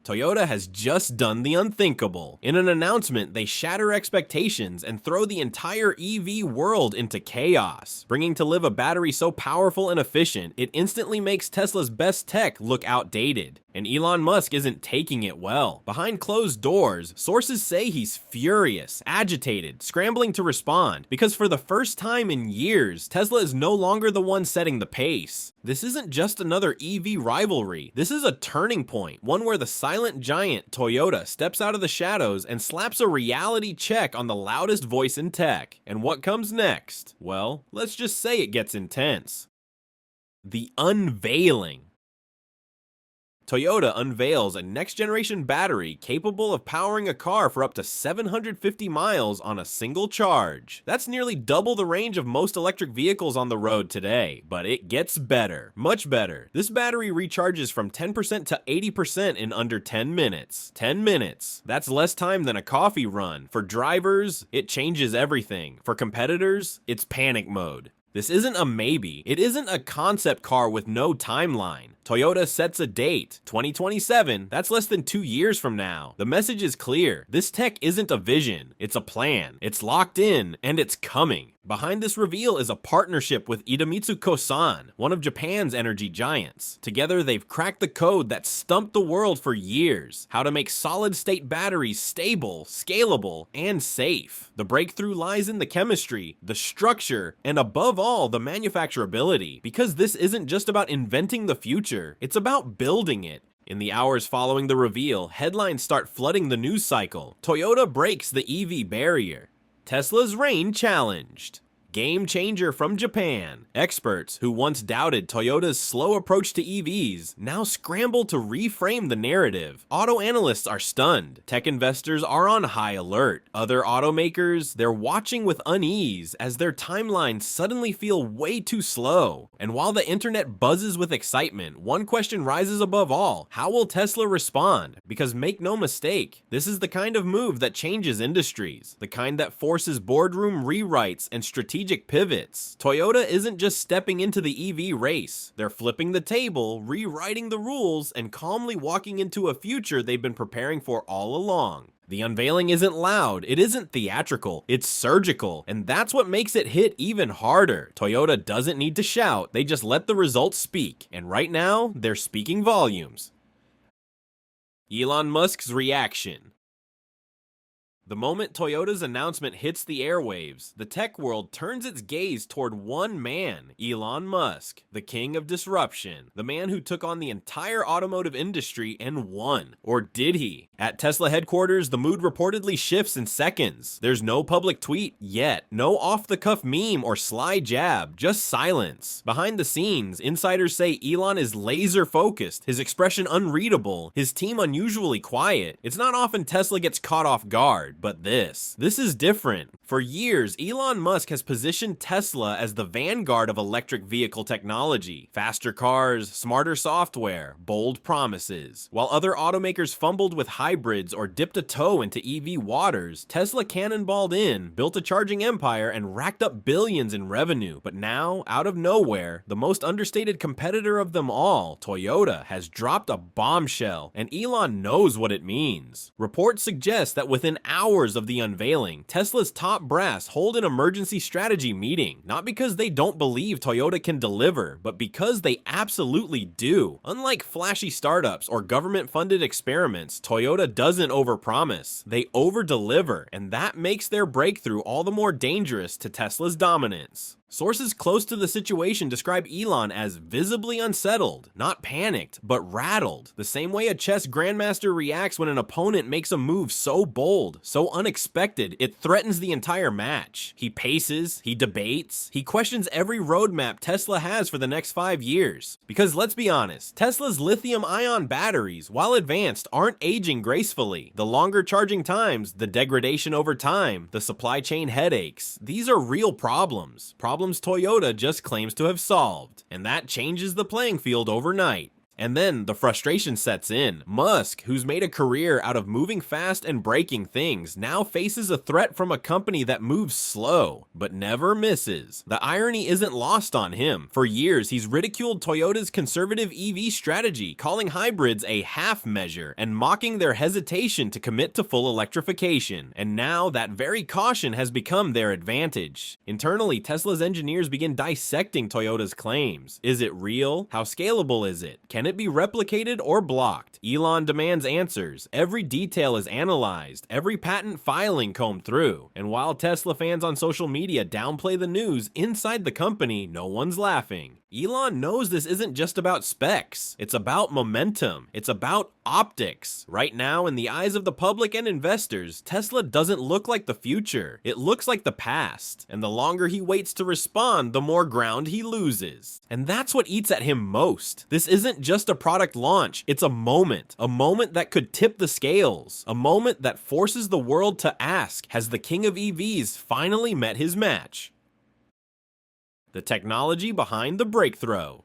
Toyota has just done the unthinkable. In an announcement, they shatter expectations and throw the entire EV world into chaos, bringing to live a battery so powerful and efficient, it instantly makes Tesla's best tech look outdated. And Elon Musk isn't taking it well. Behind closed doors, sources say he's furious, agitated, scrambling to respond, because for the first time in years, Tesla is no longer the one setting the pace. This isn't just another EV rivalry, this is a turning point, one where the silent giant Toyota steps out of the shadows and slaps a reality check on the loudest voice in tech. And what comes next? Well, let's just say it gets intense. The unveiling. Toyota unveils a next-generation battery capable of powering a car for up to 750 miles on a single charge. That's nearly double the range of most electric vehicles on the road today, but it gets better, much better. This battery recharges from 10% to 80% in under 10 minutes. 10 minutes. That's less time than a coffee run. For drivers, it changes everything. For competitors, it's panic mode. This isn't a maybe. It isn't a concept car with no timeline. Toyota sets a date, 2027, that's less than 2 years from now. The message is clear. This tech isn't a vision, it's a plan. It's locked in, and it's coming. Behind this reveal is a partnership with Idemitsu Kosan, one of Japan's energy giants. Together, they've cracked the code that stumped the world for years: how to make solid-state batteries stable, scalable, and safe. The breakthrough lies in the chemistry, the structure, and above all, the manufacturability. Because this isn't just about inventing the future, it's about building it. In the hours following the reveal, headlines start flooding the news cycle. Toyota breaks the EV barrier. Tesla's reign challenged. Game changer from Japan. Experts who once doubted Toyota's slow approach to EVs now scramble to reframe the narrative. Auto analysts are stunned. Tech investors are on high alert. Other automakers, they're watching with unease as their timelines suddenly feel way too slow. And while the internet buzzes with excitement, one question rises above all: how will Tesla respond? Because make no mistake, this is the kind of move that changes industries, the kind that forces boardroom rewrites and strategic pivots. Toyota isn't just stepping into the EV race. They're flipping the table, rewriting the rules, and calmly walking into a future they've been preparing for all along. The unveiling isn't loud, it isn't theatrical, it's surgical, and that's what makes it hit even harder. Toyota doesn't need to shout, they just let the results speak, and right now, they're speaking volumes. Elon Musk's reaction. The moment Toyota's announcement hits the airwaves, the tech world turns its gaze toward one man, Elon Musk, the king of disruption, the man who took on the entire automotive industry and won. Or did he? At Tesla headquarters, the mood reportedly shifts in seconds. There's no public tweet yet, no off-the-cuff meme or sly jab, just silence. Behind the scenes, insiders say Elon is laser-focused, his expression unreadable, his team unusually quiet. It's not often Tesla gets caught off guard. But this is different. For years, Elon Musk has positioned Tesla as the vanguard of electric vehicle technology. Faster cars, smarter software, bold promises. While other automakers fumbled with hybrids or dipped a toe into EV waters, Tesla cannonballed in, built a charging empire, and racked up billions in revenue. But now, out of nowhere, the most understated competitor of them all, Toyota, has dropped a bombshell, and Elon knows what it means. Reports suggest that within hours of the unveiling, Tesla's top brass hold an emergency strategy meeting, not because they don't believe Toyota can deliver, but because they absolutely do. Unlike flashy startups or government-funded experiments, Toyota doesn't overpromise, they overdeliver, and that makes their breakthrough all the more dangerous to Tesla's dominance. Sources close to the situation describe Elon as visibly unsettled, not panicked, but rattled, the same way a chess grandmaster reacts when an opponent makes a move so bold, so unexpected, it threatens the entire match. He paces, he debates, he questions every roadmap Tesla has for the next 5 years. Because let's be honest, Tesla's lithium-ion batteries, while advanced, aren't aging gracefully. The longer charging times, the degradation over time, the supply chain headaches, these are real problems. Problems Toyota just claims to have solved, and that changes the playing field overnight. And then the frustration sets in. Musk, who's made a career out of moving fast and breaking things, now faces a threat from a company that moves slow, but never misses. The irony isn't lost on him. For years, he's ridiculed Toyota's conservative EV strategy, calling hybrids a half measure and mocking their hesitation to commit to full electrification. And now that very caution has become their advantage. Internally, Tesla's engineers begin dissecting Toyota's claims. Is it real? How scalable is it? Can it be replicated or blocked? Elon demands answers. Every detail is analyzed, every patent filing combed through. And while Tesla fans on social media downplay the news, inside the company, no one's laughing. Elon knows this isn't just about specs. It's about momentum. It's about optics. Right now, in the eyes of the public and investors, Tesla doesn't look like the future. It looks like the past. And the longer he waits to respond, the more ground he loses. And that's what eats at him most. This isn't just a product launch. It's a moment that could tip the scales. A moment that forces the world to ask, has the king of EVs finally met his match? The technology behind the breakthrough.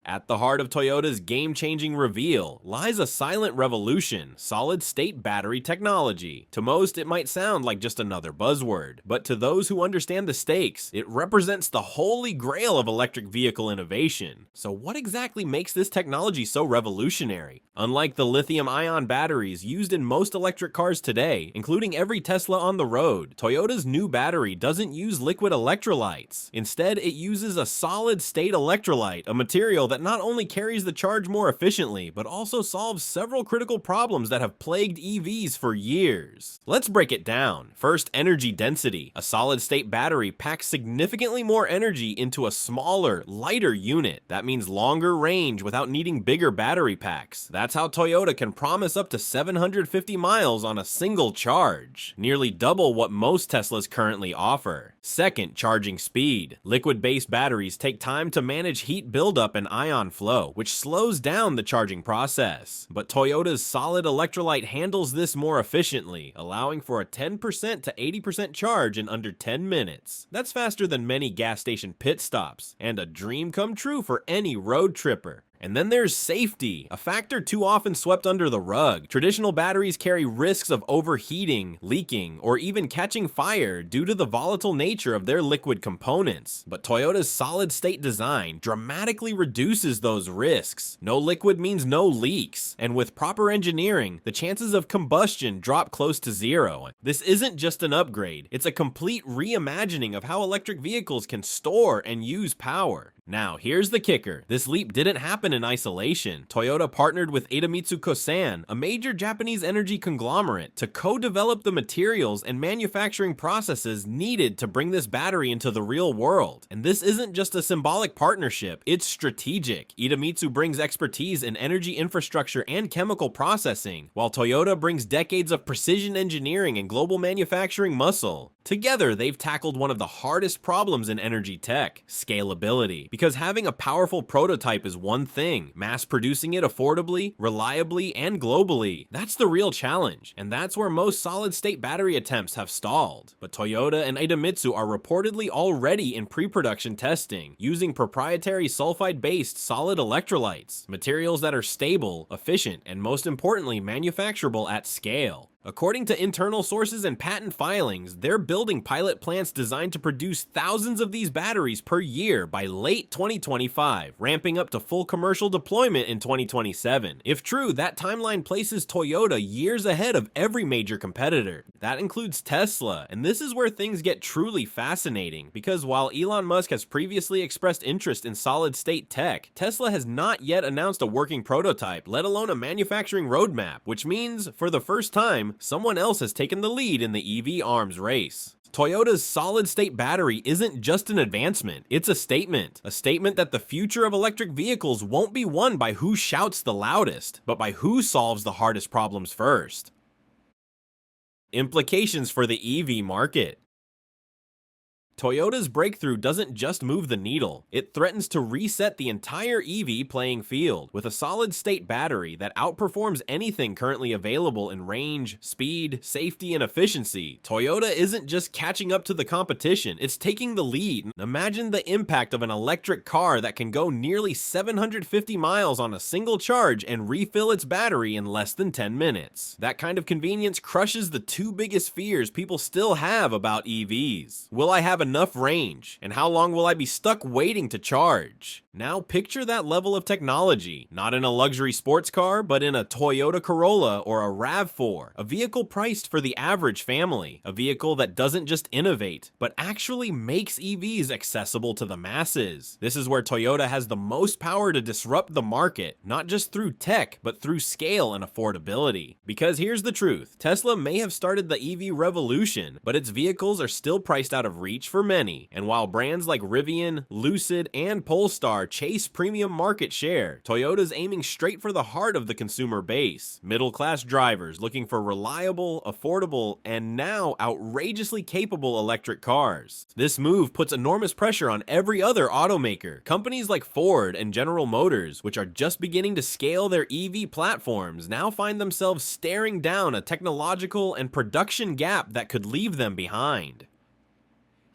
At the heart of Toyota's game-changing reveal lies a silent revolution: solid-state battery technology. To most, it might sound like just another buzzword, but to those who understand the stakes, it represents the holy grail of electric vehicle innovation. So what exactly makes this technology so revolutionary? Unlike the lithium-ion batteries used in most electric cars today, including every Tesla on the road, Toyota's new battery doesn't use liquid electrolytes. Instead, it uses a solid-state electrolyte, a material that not only carries the charge more efficiently, but also solves several critical problems that have plagued EVs for years. Let's break it down. First, energy density. A solid-state battery packs significantly more energy into a smaller, lighter unit. That means longer range without needing bigger battery packs. That's how Toyota can promise up to 750 miles on a single charge, nearly double what most Teslas currently offer. Second, charging speed. Liquid-based batteries take time to manage heat buildup and ion flow, which slows down the charging process. But Toyota's solid electrolyte handles this more efficiently, allowing for a 10% to 80% charge in under 10 minutes. That's faster than many gas station pit stops, and a dream come true for any road tripper. And then there's safety, a factor too often swept under the rug. Traditional batteries carry risks of overheating, leaking, or even catching fire due to the volatile nature of their liquid components. But Toyota's solid-state design dramatically reduces those risks. No liquid means no leaks, and with proper engineering, the chances of combustion drop close to zero. This isn't just an upgrade, it's a complete reimagining of how electric vehicles can store and use power. Now, here's the kicker. This leap didn't happen in isolation. Toyota partnered with Idemitsu Kosan, a major Japanese energy conglomerate, to co-develop the materials and manufacturing processes needed to bring this battery into the real world. And this isn't just a symbolic partnership, it's strategic. Idemitsu brings expertise in energy infrastructure and chemical processing, while Toyota brings decades of precision engineering and global manufacturing muscle. Together, they've tackled one of the hardest problems in energy tech: scalability. Because having a powerful prototype is one thing, mass producing it affordably, reliably, and globally, that's the real challenge. And that's where most solid-state battery attempts have stalled. But Toyota and Idemitsu are reportedly already in pre-production testing, using proprietary sulfide-based solid electrolytes, materials that are stable, efficient, and most importantly, manufacturable at scale. According to internal sources and patent filings, they're building pilot plants designed to produce thousands of these batteries per year by late 2025, ramping up to full commercial deployment in 2027. If true, that timeline places Toyota years ahead of every major competitor. That includes Tesla, and this is where things get truly fascinating, because while Elon Musk has previously expressed interest in solid-state tech, Tesla has not yet announced a working prototype, let alone a manufacturing roadmap, which means, for the first time, someone else has taken the lead in the EV arms race. Toyota's solid-state battery isn't just an advancement, it's a statement. A statement that the future of electric vehicles won't be won by who shouts the loudest, but by who solves the hardest problems first. Implications for the EV market. Toyota's breakthrough doesn't just move the needle, it threatens to reset the entire EV playing field. With a solid-state battery that outperforms anything currently available in range, speed, safety, and efficiency, Toyota isn't just catching up to the competition, it's taking the lead. Imagine the impact of an electric car that can go nearly 750 miles on a single charge and refill its battery in less than 10 minutes. That kind of convenience crushes the two biggest fears people still have about EVs. Will I have enough range? And how long will I be stuck waiting to charge? Now picture that level of technology, not in a luxury sports car, but in a Toyota Corolla or a RAV4, a vehicle priced for the average family, a vehicle that doesn't just innovate, but actually makes EVs accessible to the masses. This is where Toyota has the most power to disrupt the market, not just through tech, but through scale and affordability. Because here's the truth, Tesla may have started the EV revolution, but its vehicles are still priced out of reach for many, and while brands like Rivian, Lucid, and Polestar chase premium market share, Toyota's aiming straight for the heart of the consumer base, middle-class drivers looking for reliable, affordable, and now outrageously capable electric cars. This move puts enormous pressure on every other automaker. Companies like Ford and General Motors, which are just beginning to scale their EV platforms, now find themselves staring down a technological and production gap that could leave them behind.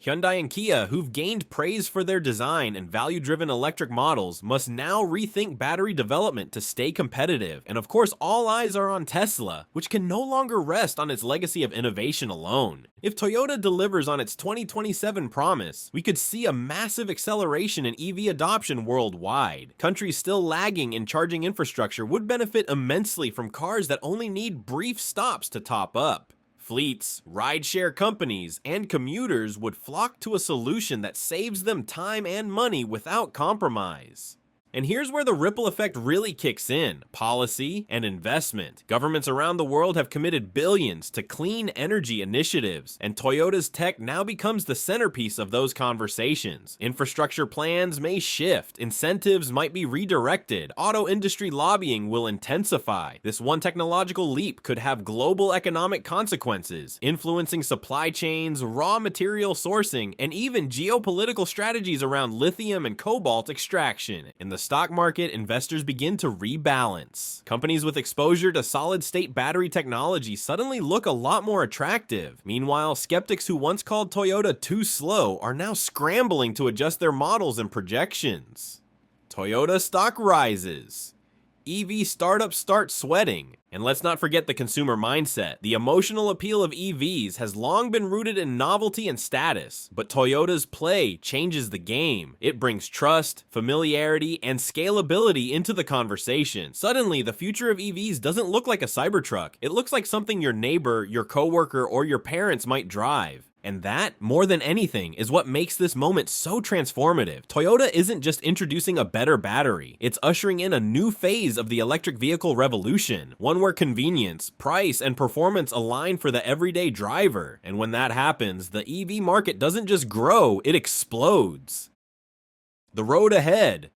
Hyundai and Kia, who've gained praise for their design and value-driven electric models, must now rethink battery development to stay competitive. And of course, all eyes are on Tesla, which can no longer rest on its legacy of innovation alone. If Toyota delivers on its 2027 promise, we could see a massive acceleration in EV adoption worldwide. Countries still lagging in charging infrastructure would benefit immensely from cars that only need brief stops to top up. Fleets, rideshare companies, and commuters would flock to a solution that saves them time and money without compromise. And here's where the ripple effect really kicks in: policy and investment. Governments around the world have committed billions to clean energy initiatives, and Toyota's tech now becomes the centerpiece of those conversations. Infrastructure plans may shift, incentives might be redirected, auto industry lobbying will intensify. This one technological leap could have global economic consequences, influencing supply chains, raw material sourcing, and even geopolitical strategies around lithium and cobalt extraction. In the stock market, investors begin to rebalance. Companies with exposure to solid-state battery technology suddenly look a lot more attractive. Meanwhile, skeptics who once called Toyota too slow are now scrambling to adjust their models and projections. Toyota stock rises. EV startups start sweating. And let's not forget the consumer mindset. The emotional appeal of EVs has long been rooted in novelty and status, but Toyota's play changes the game. It brings trust, familiarity, and scalability into the conversation. Suddenly, the future of EVs doesn't look like a Cybertruck. It looks like something your neighbor, your coworker, or your parents might drive. And that, more than anything, is what makes this moment so transformative. Toyota isn't just introducing a better battery, it's ushering in a new phase of the electric vehicle revolution, one where convenience, price, and performance align for the everyday driver. And when that happens, the EV market doesn't just grow, it explodes. The road ahead.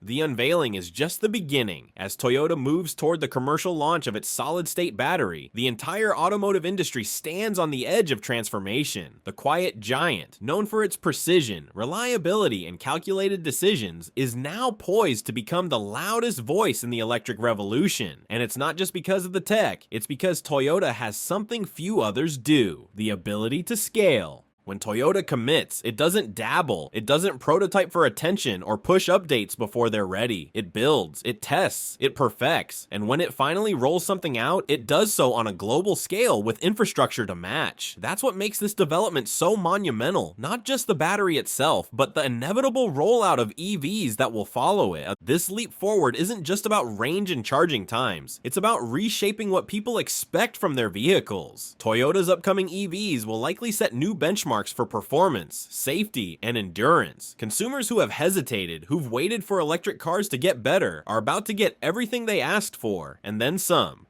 The unveiling is just the beginning. As Toyota moves toward the commercial launch of its solid-state battery, the entire automotive industry stands on the edge of transformation. The quiet giant, known for its precision, reliability, and calculated decisions, is now poised to become the loudest voice in the electric revolution. And it's not just because of the tech, it's because Toyota has something few others do: the ability to scale. When Toyota commits, it doesn't dabble, it doesn't prototype for attention or push updates before they're ready. It builds, it tests, it perfects, and when it finally rolls something out, it does so on a global scale with infrastructure to match. That's what makes this development so monumental, not just the battery itself, but the inevitable rollout of EVs that will follow it. This leap forward isn't just about range and charging times, it's about reshaping what people expect from their vehicles. Toyota's upcoming EVs will likely set new benchmarks for performance, safety, and endurance. Consumers who have hesitated, who've waited for electric cars to get better, are about to get everything they asked for, and then some.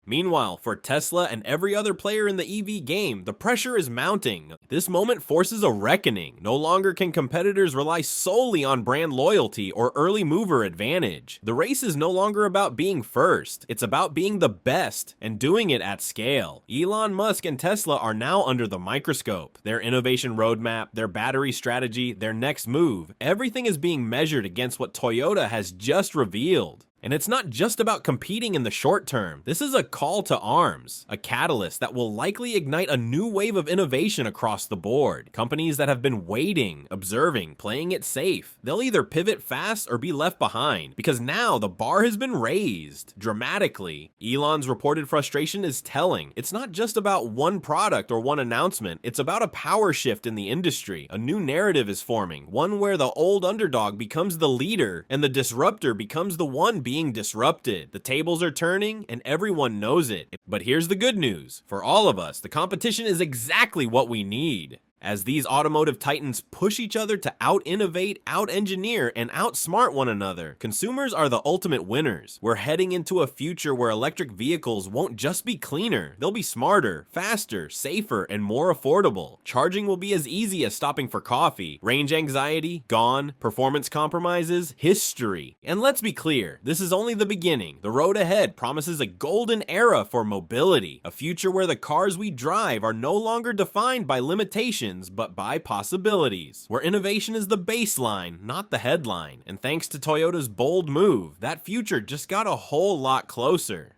Meanwhile, for Tesla and every other player in the EV game, the pressure is mounting. This moment forces a reckoning. No longer can competitors rely solely on brand loyalty or early mover advantage. The race is no longer about being first. It's about being the best and doing it at scale. Elon Musk and Tesla are now under the microscope. Their innovation roadmap, their battery strategy, their next move, everything is being measured against what Toyota has just revealed. And it's not just about competing in the short term. This is a call to arms, a catalyst that will likely ignite a new wave of innovation across the board. Companies that have been waiting, observing, playing it safe, they'll either pivot fast or be left behind, because now the bar has been raised dramatically. Elon's reported frustration is telling. It's not just about one product or one announcement. It's about a power shift in the industry. A new narrative is forming, one where the old underdog becomes the leader and the disruptor becomes the one being disrupted. The tables are turning and everyone knows it. But here's the good news. For all of us, the competition is exactly what we need. As these automotive titans push each other to out-innovate, out-engineer, and outsmart one another, consumers are the ultimate winners. We're heading into a future where electric vehicles won't just be cleaner, they'll be smarter, faster, safer, and more affordable. Charging will be as easy as stopping for coffee. Range anxiety, gone. Performance compromises, history. And let's be clear, this is only the beginning. The road ahead promises a golden era for mobility, a future where the cars we drive are no longer defined by limitations but by possibilities, where innovation is the baseline, not the headline. And thanks to Toyota's bold move, that future just got a whole lot closer.